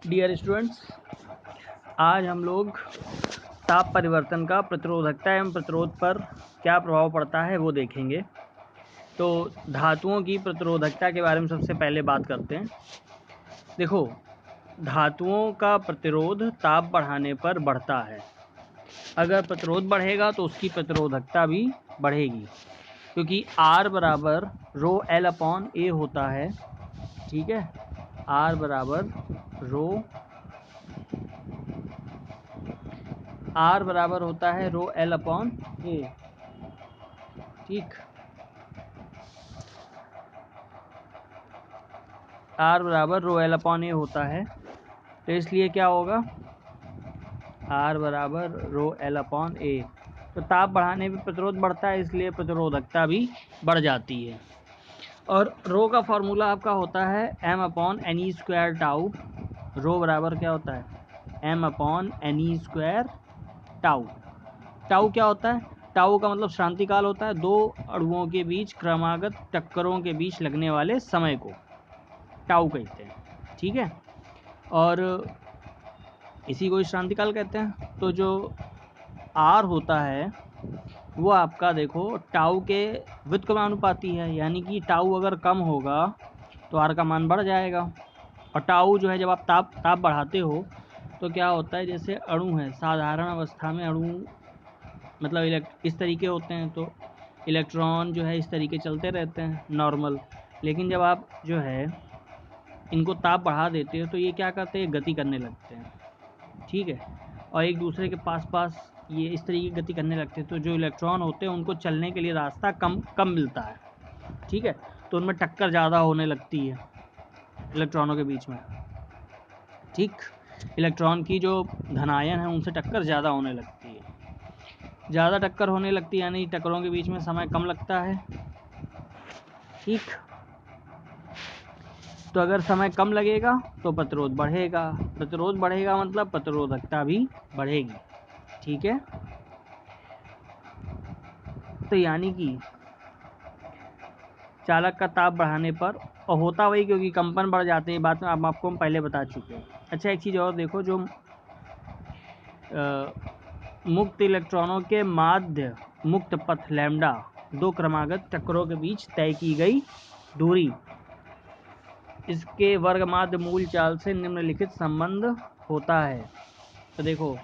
Dear students, आज हम लोग ताप परिवर्तन का प्रतिरोधकता एवं प्रतिरोध पर क्या प्रभाव पड़ता है वो देखेंगे। तो धातुओं की प्रतिरोधकता के बारे में सबसे पहले बात करते हैं। देखो, धातुओं का प्रतिरोध ताप बढ़ाने पर बढ़ता है। अगर प्रतिरोध बढ़ेगा तो उसकी प्रतिरोधकता भी बढ़ेगी, क्योंकि R बराबर रो L अपॉन A होता है। ठीक है, R बराबर होता है रो L अपॉन A। ठीक, R बराबर रो L अपॉन A होता है, तो इसलिए क्या होगा, R बराबर रो L अपॉन A। तो ताप बढ़ाने पे प्रतिरोध बढ़ता है, इसलिए प्रतिरोधकता भी बढ़ जाती है। और रो का फॉर्मूला आपका होता है m upon n square tau. Rho बराबर क्या होता है, m upon n square tau. Tau क्या होता है, टाउ का मतलब शांतिकाल होता है। दो अणुओं के बीच क्रमागत टक्करों के बीच लगने वाले समय को टाउ कहते हैं। ठीक है, और इसी को शांतिकाल कहते हैं। तो जो आर होता है वो आपका देखो टाउ के व्युत्क्रमानुपाती है, यानी कि टाउ अगर कम होगा तो आर का मान बढ़ जाएगा। और टाउ जो है, जब आप ताप बढ़ाते हो तो क्या होता है, जैसे अणु है, साधारण अवस्था में अणु मतलब इस तरीके होते हैं, तो इलेक्ट्रॉन जो है इस तरीके चलते रहते हैं नॉर्मल। लेकिन जब आप जो है इनको ताप बढ़ा देते हो तो ये क्या करते हैं, गति करने लगते हैं। ठीक है, और एक दूसरे के पास ये इस तरीके की गति करने लगते हैं, तो जो इलेक्ट्रॉन होते हैं उनको चलने के लिए रास्ता कम मिलता है। ठीक है, तो उनमें टक्कर ज़्यादा होने लगती है इलेक्ट्रॉनों के बीच में। ठीक, इलेक्ट्रॉन की जो धनायन है उनसे टक्कर ज़्यादा होने लगती है। ज़्यादा टक्कर होने लगती है यानी टक्करों के बीच में समय कम लगता है। ठीक, तो अगर समय कम लगेगा तो प्रतिरोध बढ़ेगा, प्रतिरोध बढ़ेगा मतलब प्रतिरोधकता भी बढ़ेगी। ठीक है, तो यानी कि चालक का ताप बढ़ाने पर, और होता वही क्योंकि कंपन बढ़ जाते हैं, बात में आपको हम पहले बता चुके हैं। अच्छा, एक चीज़ और देखो, जो मुक्त इलेक्ट्रॉनों के माध्य मुक्त पथ लैम्डा दो क्रमागत टक्करों के बीच तय की गई दूरी, इसके वर्ग माध्य मूल चाल से निम्नलिखित संबंध होता है। तो देखो,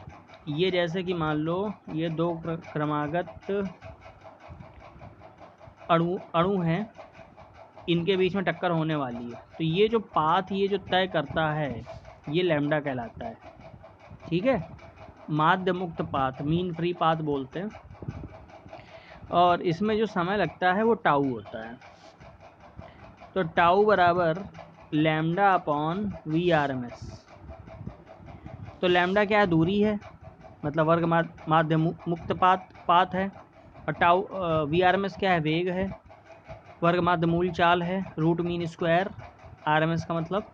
ये जैसे कि मान लो ये दो क्रमागत अणु हैं, इनके बीच में टक्कर होने वाली है, तो ये जो पाथ ये जो तय करता है ये लैम्डा कहलाता है। ठीक है, माध्य मुक्त पाथ, मीन फ्री पाथ बोलते हैं, और इसमें जो समय लगता है वो टाउ होता है। तो टाउ बराबर लैम्डा अपॉन VRMS। तो लैम्डा क्या है, दूरी है, मतलब वर्ग माध्य मुक्त पाथ है। और टाउ VRMS क्या है, वेग है, वर्ग माध्य मूल चाल है, रूट मीन स्क्वायर RMS का मतलब,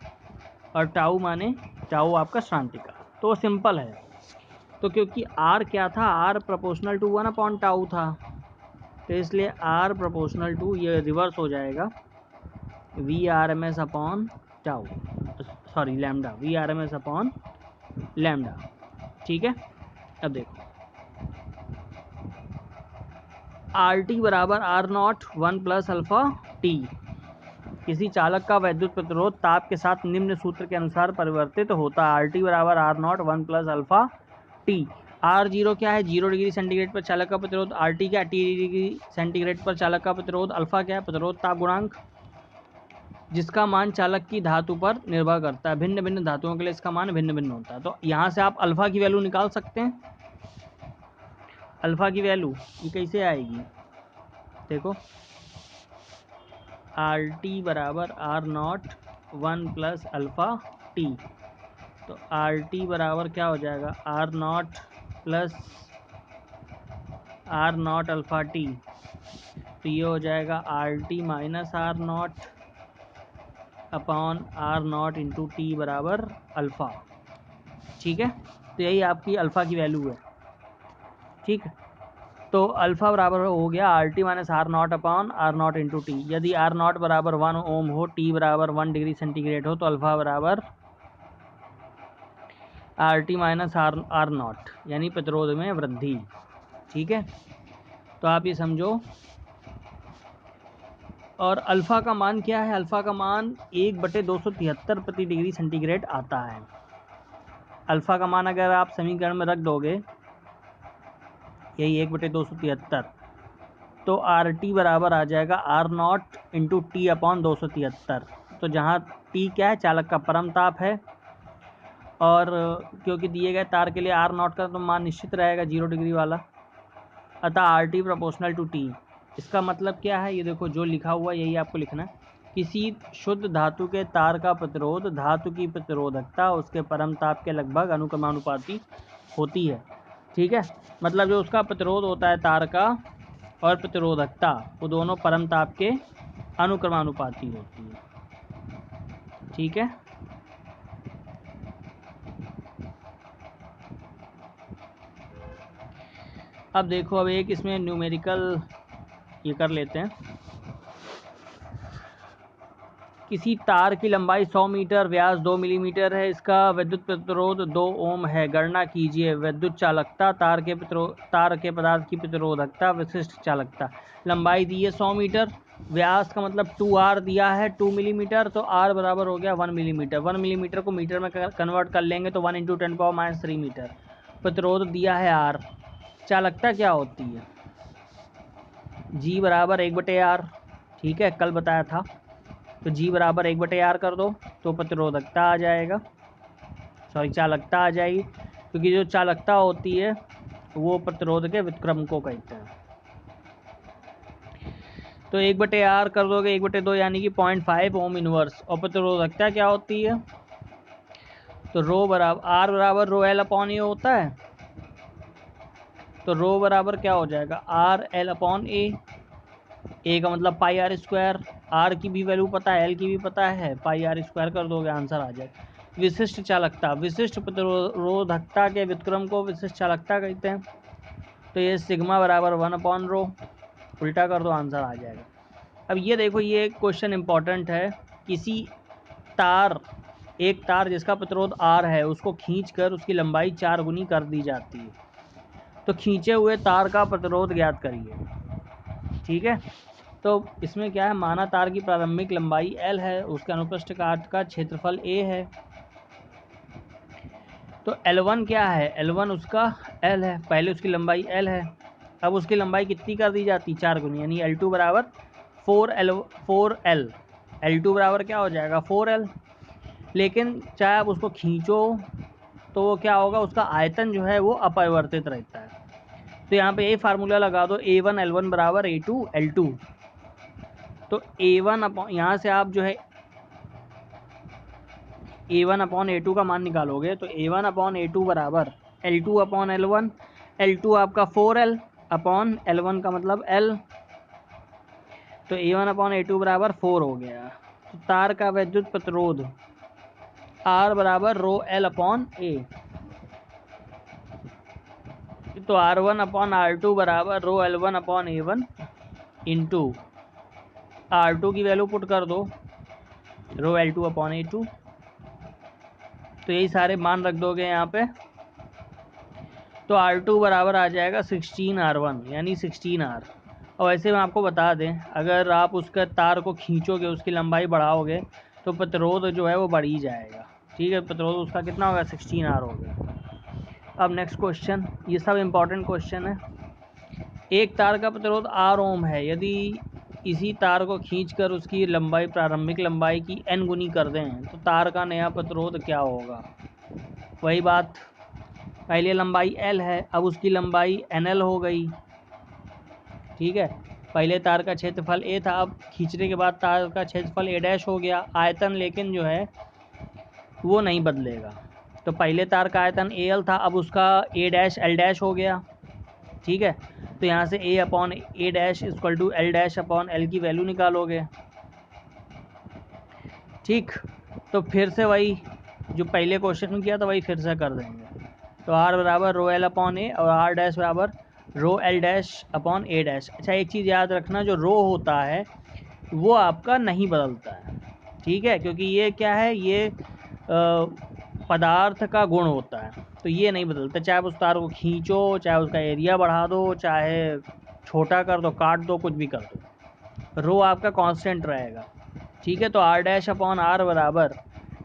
और टाउ माने टाउ आपका शांतिकाल। तो सिंपल है। तो क्योंकि R क्या था, R proportional to 1 upon tau था, तो इसलिए R प्रोपोर्शनल टू, ये रिवर्स हो जाएगा, VRMS upon tau, sorry lambda, VRMS upon lambda. ठीक है, अब देखो RT बराबर R0 1 प्लस अल्फा टी। किसी चालक का वैद्युत प्रतिरोध ताप के साथ निम्न सूत्र के अनुसार परिवर्तित होता है। RT बराबर R0 1 plus alpha T. R0 क्या है, 0 डिग्री सेंटीग्रेड पर चालक का प्रतिरोध। RT क्या है, T डिग्री सेंटीग्रेड पर चालक का प्रतिरोध। अल्फा क्या है, प्रतिरोध ताप गुणांक, जिसका मान चालक की धातु पर निर्भर करता है। भिन्न भिन्न धातुओं के लिए इसका मान भिन्न भिन्न होता है। तो यहाँ से आप अल्फा की वैल्यू निकाल सकते हैं। अल्फा की वैल्यू ये कैसे आएगी, देखो, RT बराबर R0 1 प्लस अल्फा टी। तो RT बराबर क्या हो जाएगा, R0 plus R0 alpha T, तो ये हो जाएगा RT minus R0 upon R0 into T बराबर अल्फ़ा। ठीक है, तो यही आपकी अल्फ़ा की वैल्यू है। ठीक, तो अल्फ़ा बराबर हो गया RT minus R0 upon R0 into T. यदि R0 बराबर 1 ओम हो, टी बराबर 1 डिग्री सेंटीग्रेड हो, तो अल्फ़ा बराबर R T minus R naught, यानी प्रतिरोध में वृद्धि। ठीक है, तो आप ये समझो। और अल्फ़ा का मान क्या है? अल्फ़ा का मान 1/273 प्रति डिग्री सेंटीग्रेड आता है। अल्फ़ा का मान अगर आप समीकरण में रख दोगे, यही 1/273, तो आर टी बराबर आ जाएगा R naught into T upon 273। तो जहाँ टी क्या है? चालक का परम ताप है, और क्योंकि दिए गए तार के लिए आर नॉट का तो मान निश्चित रहेगा 0 डिग्री वाला, अतः R T proportional to T. इसका मतलब क्या है? ये देखो जो लिखा हुआ यही आपको लिखना है। किसी शुद्ध धातु के तार का प्रतिरोध धातु की प्रतिरोधकता उसके परम ताप के लगभग अनुक्रमानुपाती होती है। ठीक है, मतलब जो उसका प्रतिरोध होता है तार का और प्रतिरोधकता, वो दोनों परम ताप के अनुक्रमानुपाती होती है। ठीक है, अब देखो, अब एक इसमें न्यूमेरिकल ये कर लेते हैं। किसी तार की लंबाई 100 मीटर, व्यास 2 मिलीमीटर है, इसका विद्युत प्रतिरोध 2 ओम है। गणना कीजिए विद्युत चालकता, तार के पदार्थ की प्रतिरोधकता, विशिष्ट चालकता। लंबाई दी है 100 मीटर, व्यास का मतलब 2r दिया है 2 मिलीमीटर, तो r बराबर हो गया 1 मिलीमीटर। 1 मिलीमीटर को मीटर में कन्वर्ट कर लेंगे तो 1 × 10⁻³ मीटर। प्रतिरोध दिया है r। चालकता क्या होती है? G बराबर 1/r। ठीक है, कल बताया था। तो G बराबर 1/r कर दो तो प्रतिरोधकता आ जाएगा, सॉरी चालकता आ जाएगी, क्योंकि जो चालकता होती है वो प्रतिरोध के व्युत्क्रम को कहते हैं। तो 1/r कर दोगे 1/2 यानी कि 0.5 ओम इनवर्स। और प्रतिरोधकता क्या होती है? तो रो बराबर R बराबर रो L अपॉन ए होता है। तो रो बराबर क्या हो जाएगा? R L अपॉन ए का मतलब πr²। R की भी वैल्यू पता है, L की भी पता है, πr² कर दोगे आंसर आ जाएगा। विशिष्ट चालकता, विशिष्ट प्रतिरोधकता के व्युत्क्रम को विशिष्ट चालकता कहते हैं। तो ये सिग्मा बराबर 1/ρ, उल्टा कर दो आंसर आ जाएगा। अब ये देखो, ये क्वेश्चन इंपॉर्टेंट है। किसी एक तार जिसका प्रतिरोध R है, उसको खींचकर उसकी लंबाई 4 गुनी कर दी जाती है। तो खींचे हुए तार का प्रतिरोध ज्ञात करिए। ठीक है, तो इसमें क्या है? माना तार की प्रारंभिक लंबाई L है, उसके अनुप्रस्थ काट का क्षेत्रफल A है। तो L1 क्या है? L1 उसका L है, पहले उसकी लंबाई L है, अब उसकी लंबाई कितनी कर दी जाती? 4 गुनी, यानी L2 बराबर 4L। L2 बराबर क्या हो जाएगा? 4L। लेकिन चाहे आप उसको खींचो तो वो क्या होगा? उसका आयतन जो है वो अपरिवर्तित रहता है। तो यहाँ पे ये फार्मूला लगा दो, A1 L1 बराबर A2 L2। तो A1 अपॉन, यहाँ से आप जो है A1 अपॉन A2 का मान निकालोगे, तो A1 अपॉन A2 बराबर L2 अपॉन L1। L2 आपका 4L अपॉन L1 का मतलब L। तो A1 अपॉन A2 बराबर 4 हो गया। तो तार का विद्युत प्रतिरोध R बराबर रो L अपॉन A। तो R1 अपॉन R2 बराबर रो L1 upon A1 into R2 की वैल्यू पुट कर दो, रो L2 अपॉन A2। तो यही सारे मान रख दोगे यहाँ पे। तो R2 बराबर आ जाएगा 16R1, यानी 16R। और वैसे मैं आपको बता दें, अगर आप उसका तार को खींचोगे, उसकी लंबाई बढ़ाओगे, तो प्रतिरोध जो है वो बढ़ ही जाएगा। ठीक है, प्रतिरोध उसका कितना होगा? 16R हो गया। अब नेक्स्ट क्वेश्चन, ये सब इम्पॉर्टेंट क्वेश्चन है। एक तार का प्रतिरोध R ओम है, यदि इसी तार को खींचकर उसकी लंबाई प्रारंभिक लंबाई की n गुनी कर दें तो तार का नया प्रतिरोध क्या होगा? वही बात, पहले लंबाई L है, अब उसकी लंबाई NL हो गई। ठीक है, पहले तार का क्षेत्रफल A था, अब खींचने के बाद तार का क्षेत्रफल A' हो गया। आयतन लेकिन जो है वो नहीं बदलेगा। तो पहले तार का आयतन AL था, अब उसका A' L' हो गया। ठीक है, तो यहाँ से A upon A' equal to L' upon L की वैल्यू निकालोगे। ठीक, तो फिर से वही जो पहले क्वेश्चन में किया था वही फिर से कर देंगे। तो R बराबर रो L अपॉन A और R' बराबर रो L' अपॉन A'। अच्छा, एक चीज़ याद रखना, जो रो होता है वो आपका नहीं बदलता है। ठीक है, क्योंकि ये क्या है? ये पदार्थ का गुण होता है, तो ये नहीं बदलता, चाहे उस तार को खींचो, चाहे उसका एरिया बढ़ा दो, चाहे छोटा कर दो, काट दो, कुछ भी कर दो, रो आपका कांस्टेंट रहेगा। ठीक है, तो आर डैश अपॉन आर बराबर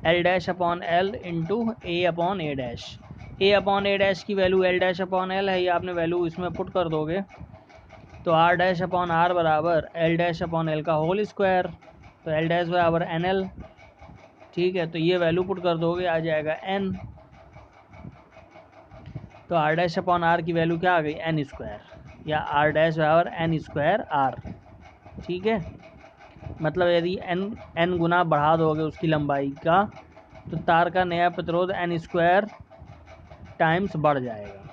l dash upon l into a upon a dash. A upon a dash की value l dash upon l है, ये आपने वैल्यू इसमें पुट कर दोगे, तो आर डैश अपॉन आर बराबर एल डैश अपॉन एल का होल स्क्वायर, तो एल डैश बराबर एन एल। ठीक है, तो ये वैल्यू पुट कर दोगे, आ जाएगा एन, तो आर डैश अपॉन आर की वैल्यू क्या आ गई, एन स्क्वायर, या आर डैश बराबर एन स्क्वायर आर। ठीक है, मतलब यदि एन गुना बढ़ा दोगे उसकी लंबाई का, तो तार का नया प्रतिरोध एन स्क्वायर टाइम्स बढ़ जाएगा।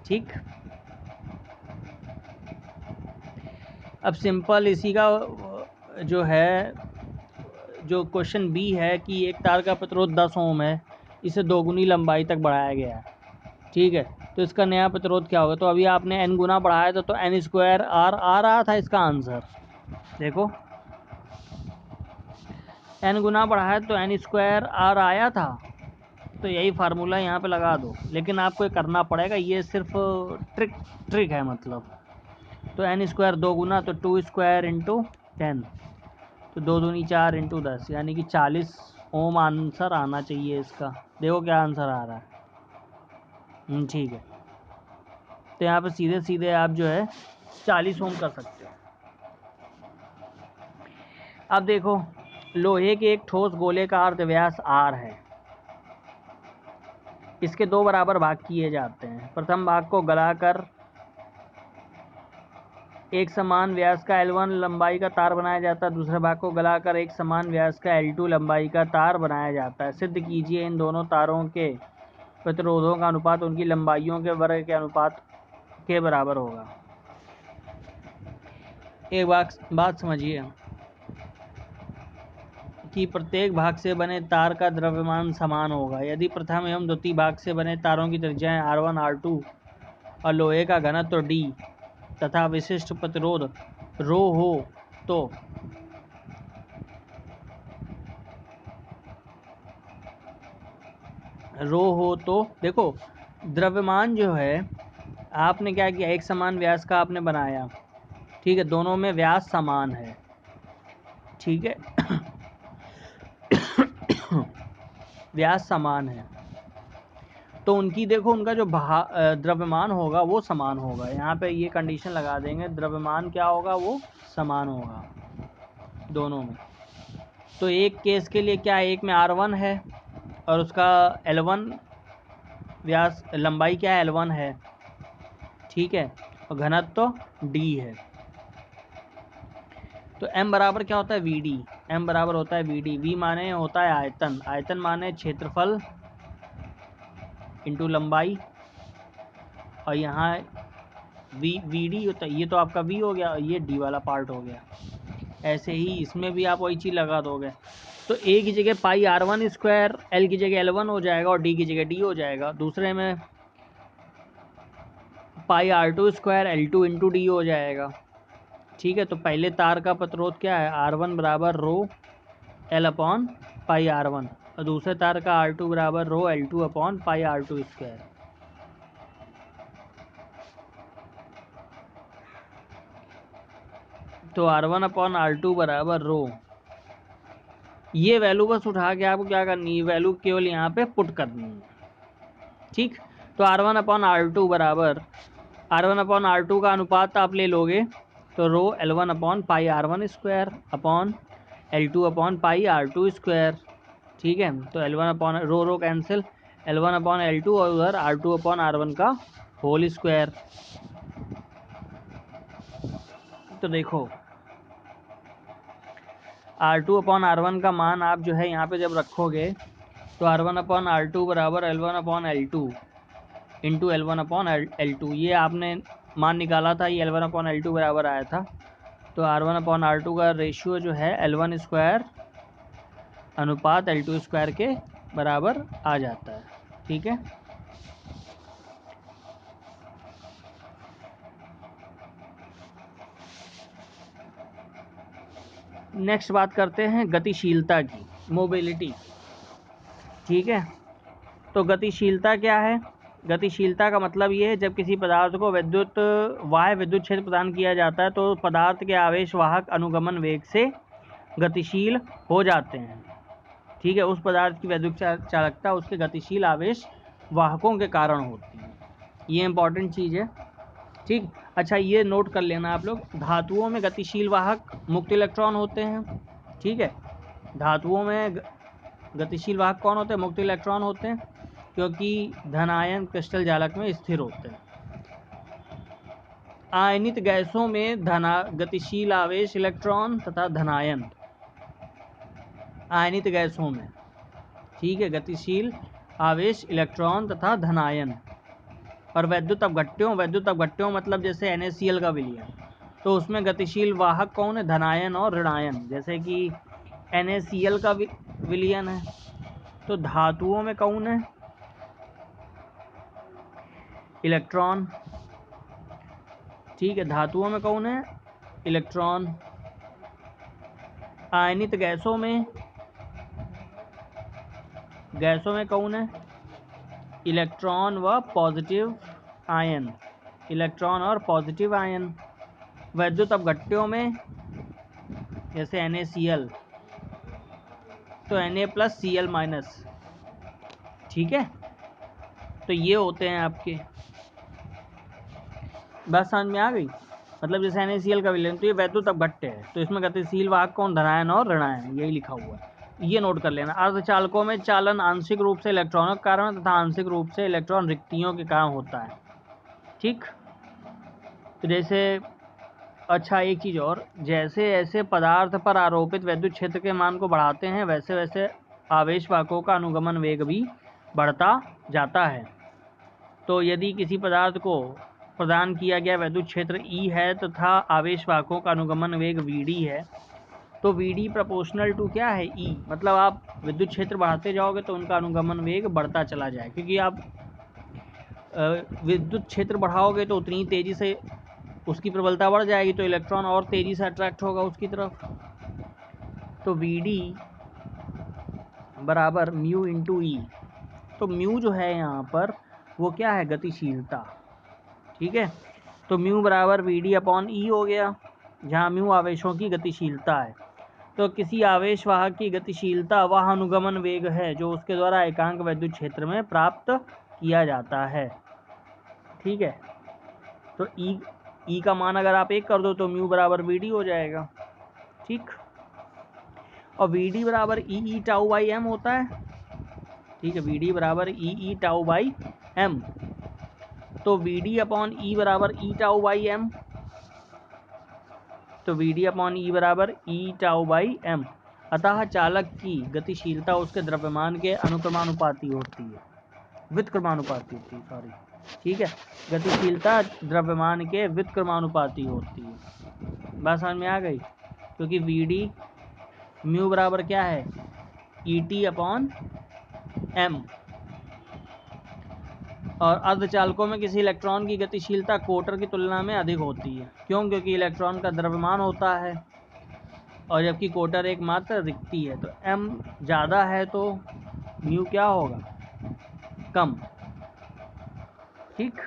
ठीक, अब सिंपल इसी का जो है, जो क्वेश्चन बी है कि एक तार का प्रतिरोध 10 ओम है, इसे दोगुनी लंबाई तक बढ़ाया गया है। ठीक है, तो इसका नया प्रतिरोध क्या होगा, तो अभी आपने एन गुना बढ़ाया था, तो एन स्क्वायर आर आ रहा था इसका आंसर। देखो, एन गुना बढ़ाया तो एन स्क्वायर आर आया था, तो यही फार्मूला यहाँ पे लगा दो, लेकिन आपको ये करना पड़ेगा, ये सिर्फ ट्रिक है मतलब। तो एन स्क्वायर 2 गुना, तो 2 स्क्वायर इंटू 10, तो 2 दूनी 4 इंटू 10, यानी कि 40 ओम आंसर आना चाहिए इसका। देखो क्या आंसर आ रहा है। ठीक है, तो यहाँ पे सीधे सीधे आप जो है 40 ओम कर सकते हो। अब देखो, लोहे के एक ठोस गोले का अर्धव्यास r है, इसके 2 बराबर भाग किए जाते हैं। प्रथम भाग को गलाकर एक समान व्यास का L1 लंबाई का तार बनाया जाता है, दूसरे भाग को गलाकर एक समान व्यास का L2 लंबाई का तार बनाया जाता है। सिद्ध कीजिए इन दोनों तारों के प्रतिरोधों का अनुपात उनकी लंबाइयों के वर्ग के अनुपात के बराबर होगा। एक बात समझिए कि प्रत्येक भाग से बने तार का द्रव्यमान समान होगा। यदि प्रथम एवं द्वितीय भाग से बने तारों की त्रिज्याएं R1 R2 और लोहे का घनत्व D तथा विशिष्ट प्रतिरोध रो हो तो देखो, द्रव्यमान जो है आपने क्या किया, एक समान व्यास का आपने बनाया। ठीक है, दोनों में व्यास समान है। ठीक है व्यास समान है, तो उनकी देखो, उनका जो द्रव्यमान होगा वो समान होगा। यहाँ पे ये कंडीशन लगा देंगे, द्रव्यमान क्या होगा, वो समान होगा दोनों में। तो एक केस के लिए क्या, एक में R1 है और उसका L1 व्यास लंबाई क्या है, L1 है। ठीक है, और घनत्व तो D है। तो M बराबर क्या होता है, VD। M बराबर होता है VD। V माने होता है आयतन, आयतन माने क्षेत्रफल इंटू लंबाई, और यहाँ VD होता है, ये तो आपका V हो गया और ये D वाला पार्ट हो गया। ऐसे ही इसमें भी आप वही चीज़ लगा दोगे, तो A की जगह पाई R1 स्क्वायर, L की जगह L1 हो जाएगा और D की जगह D हो जाएगा। दूसरे में पाई R2 square L2 into D हो जाएगा। ठीक है, तो पहले तार का प्रतिरोध क्या है, R1 बराबर रो L अपॉन पाई R1, और दूसरे तार का R2 बराबर रो L2 upon pi R2 square. तो R1 अपॉन R2 बराबर रो, ये वैल्यू बस उठा के आपको क्या करनी है, वैल्यू केवल यहाँ पे पुट करनी है। ठीक, तो R1 अपॉन R2 बराबर, R1 अपॉन R2 का अनुपात आप ले लोगे, तो रो L1 upon pi R1 square upon L2 upon pi R2 square. ठीक है, तो L1 upon rho cancel, L1 upon L2 और उधर R2 अपॉन R1 का होल स्क्वायर। तो देखो, R2 अपॉन R1 का मान आप जो है यहाँ पे जब रखोगे, तो R1 अपॉन R2 बराबर L1 upon L2 into L1 upon L2, ये आपने मान निकाला था, ये L1 अपॉन L2 बराबर आया था। तो R1 अपॉन R2 का रेशियो जो है L1 स्क्वायर अनुपात L2 स्क्वायर के बराबर आ जाता है। ठीक है, नेक्स्ट बात करते हैं गतिशीलता की, मोबिलिटी। ठीक है। तो गतिशीलता क्या है? गतिशीलता का मतलब ये है जब किसी पदार्थ को बाह्य विद्युत क्षेत्र प्रदान किया जाता है तो पदार्थ के आवेश वाहक अनुगमन वेग से गतिशील हो जाते हैं। ठीक है, उस पदार्थ की वैद्युत चालकता उसके गतिशील आवेश वाहकों के कारण होती है। ये इंपॉर्टेंट चीज़ है। ठीक, अच्छा ये नोट कर लेना आप लोग, धातुओं में गतिशील वाहक मुक्त इलेक्ट्रॉन होते हैं। ठीक है, धातुओं में गतिशील वाहक कौन होते हैं? मुक्त इलेक्ट्रॉन होते हैं, क्योंकि धनायन क्रिस्टल जालक में स्थिर होते हैं। आयनित गैसों में गतिशील आवेश इलेक्ट्रॉन तथा धनायन, आयनित गैसों में, ठीक है, गतिशील आवेश इलेक्ट्रॉन तथा धनायन। और वैद्युत अपघट्यों मतलब जैसे NaCl का विलयन, तो उसमें गतिशील वाहक कौन है? धनायन और ऋणायन। जैसे कि NaCl का विलयन है, तो धातुओं में कौन है? इलेक्ट्रॉन। ठीक है, धातुओं में कौन है? इलेक्ट्रॉन। आयनित गैसों में कौन है? इलेक्ट्रॉन व पॉजिटिव आयन, इलेक्ट्रॉन और पॉजिटिव आयन। वैद्युत अपघट्यों में जैसे NaCl, तो Na+Cl-। ठीक है, तो ये होते हैं आपके। बात समझ में आ गई? मतलब जैसे NaCl का विलयन, तो ये वैद्युत अपघट्य है, तो इसमें गतिशील वाहक कौन? धनायन और ऋणायन, यही लिखा हुआ है, ये नोट कर लेना। अर्धचालकों में चालन आंशिक रूप से इलेक्ट्रॉनों के कारण तथा आंशिक रूप से इलेक्ट्रॉन रिक्तियों के कारण होता है। ठीक, तो जैसे, अच्छा एक चीज़ और, जैसे ऐसे पदार्थ पर आरोपित विद्युत क्षेत्र के मान को बढ़ाते हैं वैसे वैसे आवेश वाहकों का अनुगमन वेग भी बढ़ता जाता है। तो यदि किसी पदार्थ को प्रदान किया गया विद्युत क्षेत्र E है तथा आवेश वाहकों का अनुगमन वेग Vd है, तो Vd प्रोपोर्शनल टू क्या है? E। मतलब आप विद्युत क्षेत्र बढ़ाते जाओगे तो उनका अनुगमन वेग बढ़ता चला जाए, क्योंकि आप विद्युत क्षेत्र बढ़ाओगे तो उतनी तेज़ी से उसकी प्रबलता बढ़ जाएगी, तो इलेक्ट्रॉन और तेज़ी से अट्रैक्ट होगा उसकी तरफ। तो Vd बराबर म्यू इंटू ई। तो म्यू जो है यहाँ पर वो क्या है? गतिशीलता। ठीक है, तो म्यू बराबर Vd/E हो गया, जहाँ म्यू आवेशों की गतिशीलता है। तो किसी आवेश वाहक की गतिशीलता वह अनुगमन वेग है जो उसके द्वारा एकांक विद्युत क्षेत्र में प्राप्त किया जाता है। ठीक है, तो ई का मान अगर आप 1 कर दो तो म्यू बराबर Vd हो जाएगा। ठीक, और Vd बराबर ई टाउ बाई एम होता है। ठीक है, Vd बराबर ई टाउ बाई एम, तो Vd/E बराबर ई टाउ बाई एम, तो Vd/E बराबर ई टाउ बाई एम। अतः चालक की गतिशीलता उसके द्रव्यमान के अनुक्रमानुपाती होती है, व्युत्क्रमानुपाती होती है, सॉरी। ठीक है, गतिशीलता द्रव्यमान के व्युत्क्रमानुपाती होती है। बात समझ में आ गई? क्योंकि Vd म्यू बराबर क्या है? Et/m। और अर्धचालकों में किसी इलेक्ट्रॉन की गतिशीलता क्वोटर की तुलना में अधिक होती है। क्यों? क्योंकि इलेक्ट्रॉन का द्रव्यमान होता है और जबकि क्वोटर एकमात्र रिक्ति है, तो m ज़्यादा है तो म्यू क्या होगा? कम। ठीक,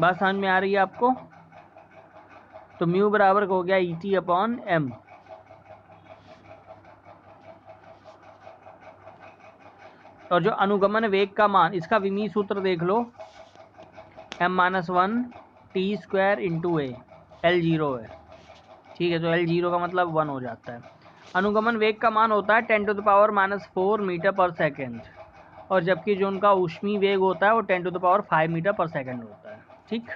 बात समझ में आ रही है आपको? तो म्यू बराबर हो गया Et/m। और जो अनुगमन वेग का मान, इसका विमीय सूत्र देख लो, m-1 t² into a, L 0 है। ठीक है, तो L 0 का मतलब 1 हो जाता है। अनुगमन वेग का मान होता है 10⁻⁴ मीटर पर सेकेंड, और जबकि जो उनका ऊष्मीय वेग होता है वो 10⁵ मीटर पर सेकेंड होता है। ठीक,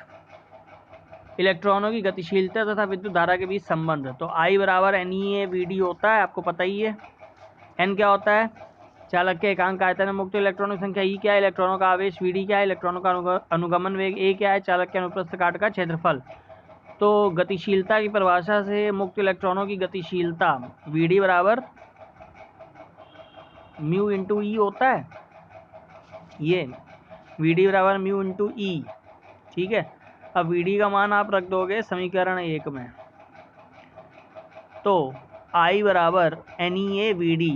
इलेक्ट्रॉनों की गतिशीलता तथा विद्युत धारा के बीच संबंध, तो I बराबर NeA/Vd होता है, आपको पता ही है। N क्या होता है? चालक के एकांक आयतन में मुक्त इलेक्ट्रॉनों की संख्या। E क्या है? इलेक्ट्रॉनों का आवेश। Vd क्या है? इलेक्ट्रॉनों का अनुगमन वेग। A क्या है? चालक के अनुप्रस्थ काट का क्षेत्रफल। तो गतिशीलता की परिभाषा से मुक्त इलेक्ट्रॉनों की गतिशीलता Vd बराबर म्यू इंटू ई होता है। ये Vd बराबर म्यू इंटू ई। ठीक है, अब Vd का मान आप रख दोगे समीकरण 1 में, तो आई बराबर NeA/Vd,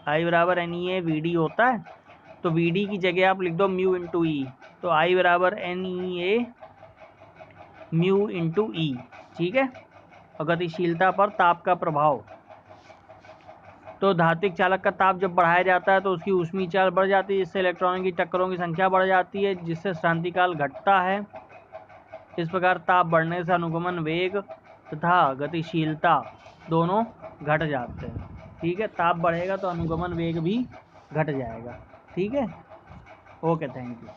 आई बराबर NeA/Vd होता है, तो Vd की जगह आप लिख दो म्यू इंटू ई, तो आई बराबर NeA म्यू इंटू ई। ठीक है। और गतिशीलता पर ताप का प्रभाव, तो धात्विक चालक का ताप जब बढ़ाया जाता है तो उसकी ऊष्मीय चाल बढ़ जाती है, जिससे इलेक्ट्रॉनों की टक्करों की संख्या बढ़ जाती है, जिससे शांतिकाल घटता है। इस प्रकार ताप बढ़ने से अनुगमन वेग तथा गतिशीलता दोनों घट जाते हैं। ठीक है, ताप बढ़ेगा तो अनुगमन वेग भी घट जाएगा। ठीक है, ओके, थैंक यू।